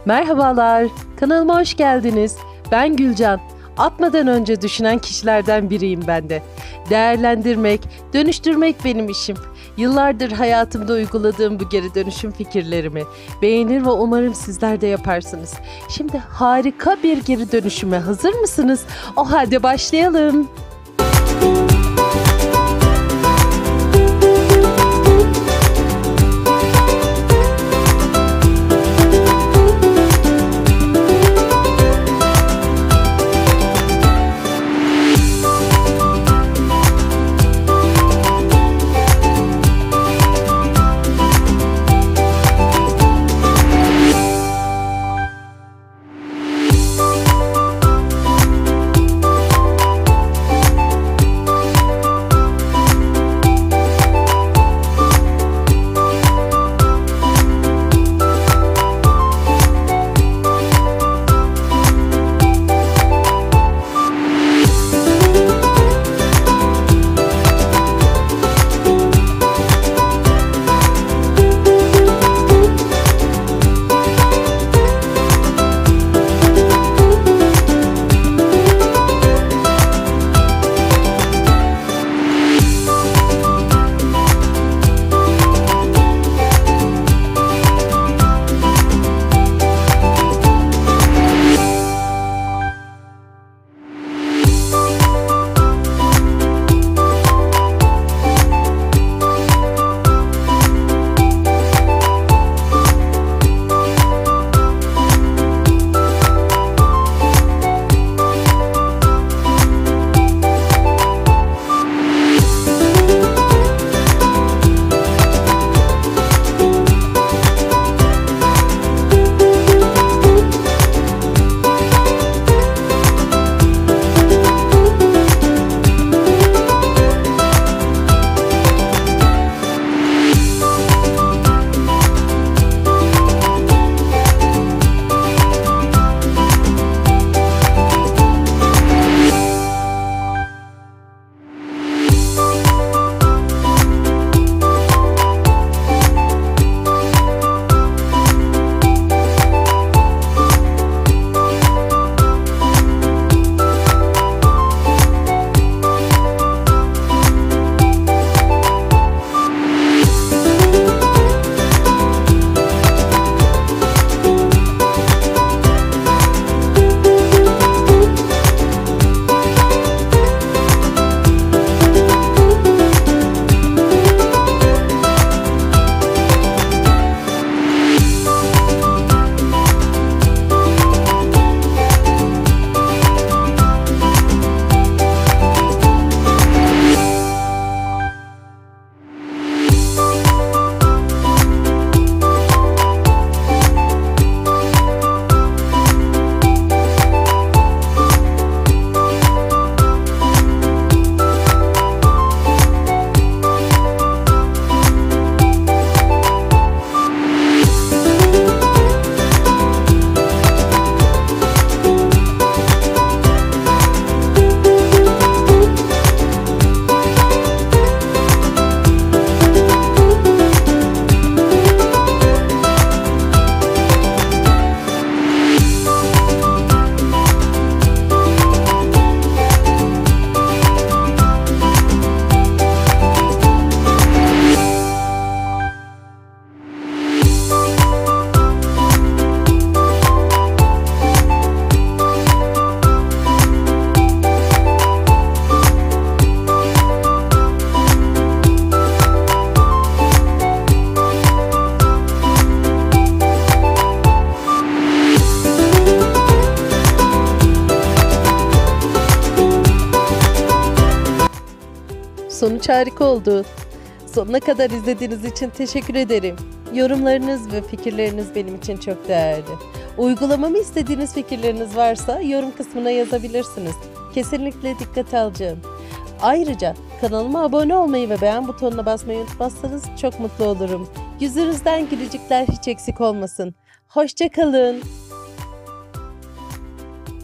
Merhabalar, kanalıma hoş geldiniz. Ben Gülcan. Atmadan önce düşünen kişilerden biriyim ben de. Değerlendirmek, dönüştürmek benim işim. Yıllardır hayatımda uyguladığım bu geri dönüşüm fikirlerimi beğenir ve umarım sizler de yaparsınız. Şimdi harika bir geri dönüşüme hazır mısınız? O halde başlayalım. Sonuç harika oldu. Sonuna kadar izlediğiniz için teşekkür ederim. Yorumlarınız ve fikirleriniz benim için çok değerli. Uygulamamı istediğiniz fikirleriniz varsa yorum kısmına yazabilirsiniz. Kesinlikle dikkate alacağım. Ayrıca kanalıma abone olmayı ve beğen butonuna basmayı unutmazsanız çok mutlu olurum. Yüzünüzden gülücükler hiç eksik olmasın. Hoşça kalın.